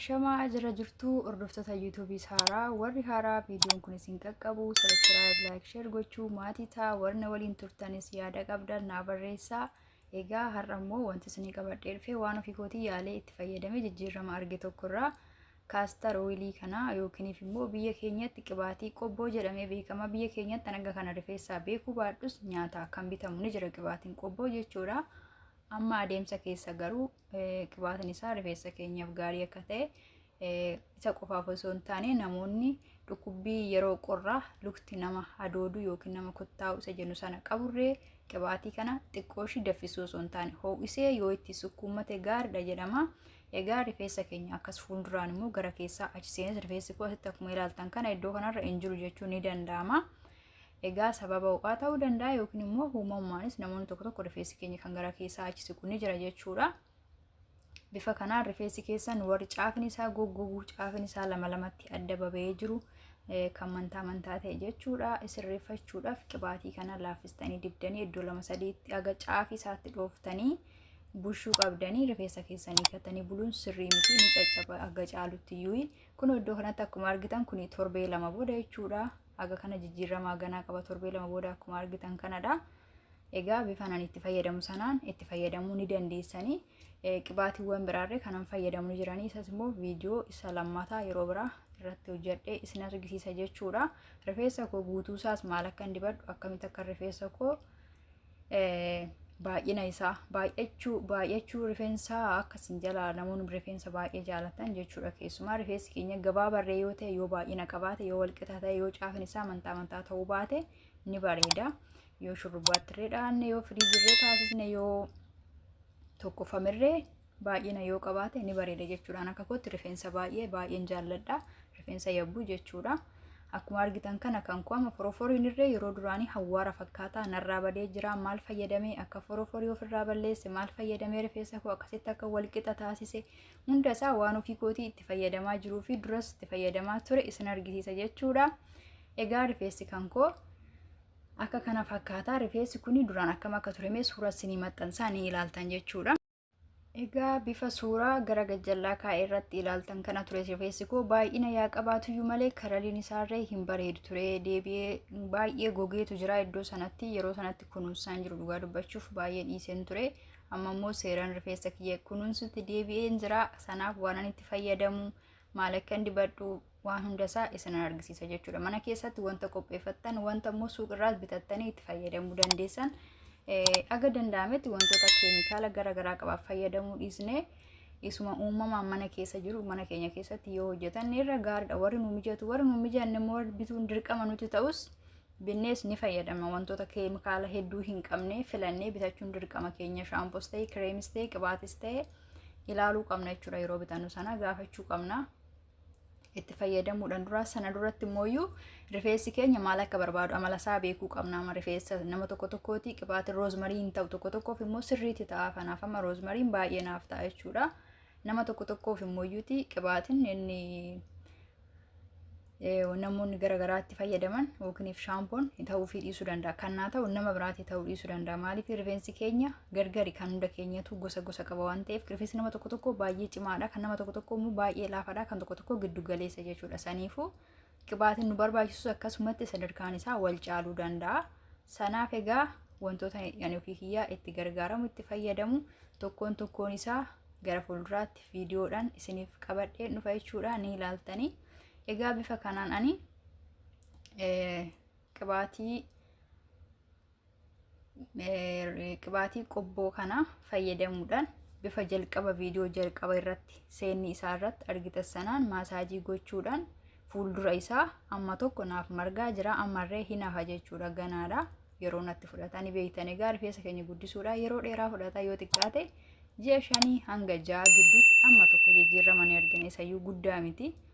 Ashamaa ajira jirtu hordoftoota YouTube haaraa warri haaraa viidiyoon kun isin qaqqabu subscribe like share gochuu maatii ta'a warna waliin turtanis yaada qabdan naa barreessaa. Egaa har'a immoo wanti isin qabadhee dhufe waan ofii kootii yaalee itti fayyadamee jijjiirama arge tokkorraa kaastar oilii kana yookiin immoo biyya keenyatti qibaatii qobboo jedhamee beekama. Biyya keenyatti anaga kana rifeensaa beekuu baadhus nyaata kan bitamu ni jira qibaatiin qobboo jechuudha. Amma adeemsa keessa garuu qibaatiin isaa rifeensa keenyaaf gaarii akka ta'e isa qofaaf osoo hin taane namoonni dhukkubbii yeroo qorraa lukti nama hadoodu yookiin nama kottaa'u isa jennu sana qaburree qibaatii kana xiqqooshi daffisuu osoo hin taane ho'isee yoo itti sukkuummate gaariidha jedhama. Egaa rifeensa keenya akkas fuulduraan immoo gara keessaa achi seenes rifeensi koo asitti akkuma ilaaltan kana iddoo kanarra hin jiru jechuun ni danda'ama. Egaa sababa ho'aa ta'uu danda'a yookiin immoo uumamaanis namoonni tokko rifeensi keenya kan gara keessaa achi siqu ni jira jechuudha. Bifa kanaan rifeensi keessan warri caafni isaa goggoguu caafni isaa lama lamatti adda baba'ee jiru kan mantaa ta'e jechuudha. Sirreeffachuudhaaf qibaatii kana laaffistanii dibdanii iddoo 2-3tti aga caafii isaatti dhooftanii bushuu qabdanii rifeensa keessanii katanii buluun sirrii miti ni caccaba aga caalutti iyyuu. Kun iddoo kanatti akkuma argitan kun torbee 2 booda jechuudha. Aga kana jijjiiramaa ganaa qaba torbee 2 booda akkuma argitan kanadha. Egaa bifa nan itti fayyadamu sanaan itti fayyadamuu ni dandeessanii. Qibaatiiwwan biraarree kanan fayyadamu jiranii isas immoo viidiyoo isa lammataa yeroo biraa irratti hojjedhee isin argisiisa jechuudha. Rifeensa koo guutuu isaas maal akka dibadhu akkamitti akka rifeensa koo baay'ina isaa baay'achuu rifeensaa akkasiin jala namoonni rifeensa baay'ee jaalatan jechuudha. Keessumaa rifeensi keenya gabaabarree yoo ta'e yoo baay'ina qabaate yoo walqixa ta'e yoo caafni isaa mantaa ta'uu baate ni bareeda. Yoo shurrubbaattirree dhaanne yoo firiizirree taasisne yoo tokkofamirree baay'ina yoo qabaate ni bareeda jechuudha. Akka kootti rifeensa baay'een jaalladha. Rifeensa yabbuu jechuudha. Akkuma argitan kana kan ku'ama foroforiin irree yeroo duraanii hawwaara fakkaataa narraa badee jira. Maal fayyadamee akka foroforii ofirraa balleesse maal fayyadamee rifeensa koo akkasitti akka walqixa taasise hunda isaa waan ofii kootii itti fayyadamaa jiruu fi duras itti fayyadamaa ture isin argisiisa jechuudha. Egaa rifeensi kan koo akka kana fakkaataa rifeensi kuni duraan akkam akka tureme suuraa isinii maxxansaa ni ilaaltan jechuudha. Egaa bifa suuraa gara gajjallaa kaa'e irratti ilaaltan kana ture rifeensi koo baay'ina yaa qabaatuyyuu malee karaliin isaarree hin bareedu ture. Deebi'ee baay'ee gogeetu jira iddoo sanatti yeroo sanatti kunuunsaan jiru dhugaa dubbachuuf baay'ee dhiiseen ture. Amma immoo seeraan rifeensa kiyya kunuunsutti deebi'een jira. Sanaaf waan ani itti fayyadamu maal akka dibadhu waan hundasaa isin argisiisa jechuudha. Mana keessatti wanta qopheeffattan wanta immoo suuqirraas bitattanii itti fayyadamuu dandeessan. Aga danda'ametti wantoota keemikaala garaagaraa qabaaf fayyadamuu dhiisne isuma uumamaan mana keessa jiru mana keenya keessatti yoo hojjetan irra gaariidha. Warri nu mijatu warri nu mijanne immoo bituun dirqama nuti ta'us binnees ni fayyadama. Wantoota keemikaala hedduu hin qabne filannee bitachuun dirqama keenya. Shaampoos ta'e kireemis ta'e qibaatis ta'e ilaaluu qabna jechuudha. Yeroo bitannu sana gaafachuu qabna. Itti fayyadamuudhaan dura sana duratti immoo rifeensi keenya maal akka barbaadu amala isaa beekuu qabna. Amma rifeensa nama tokkooti qibaatiin roozmariin ta'u tokkoof immoo sirriitti ta'a. Kanaaf amma roozmariin baay'ee naaf ta'a jechuudha. Nama tokkoof immoo qibaatiin inni namoonni garaagaraatti fayyadaman yookiin shaampoon ta'uu fi dhiisuu danda'a. Kan naa ta'u nama biraatti ta'uu dhiisuu danda'a. Maaliif rifeensi keenya gargari kan hunda keenyatu gosa qaba waan ta'eef rifeensi nama tokko baay'ee cimaadha. Kan nama tokko immoo baay'ee laafaadha. Kan tokko giddu galeessa jechuudha. Saniifuu qibaatiin nu barbaachisus akkasumatti sadarkaan isaa wal caaluu danda'a. Sanaaf egaa wantoota ani ofii kiyyaa itti gargaaramu itti fayyadamu tokkoon isaa gara fuulduraatti viidiyoodhaan isiniif qabadhee dhufa jechuudha ni ilaaltanii. Egaa bifa kanaan ani qibaatii qobboo kana fayyadamuudhaan bifa jalqaba viidiyoo jalqaba irratti seenni isaa irratti argitan sanaan maasaajii gochuudhaan fuuldura isaa amma tokko naaf margaa jira. Ammarree hin hafa jechuudha ganaadha. Yeroo natti fudhatanii beektan egaa rifeensa keenya guddisuudha yeroo dheeraa fudhata yoo xiqqaate ji'a 5 hanga 6 gidduutti amma tokko jijjiirama ni argina. Isayyuu guddaa miti.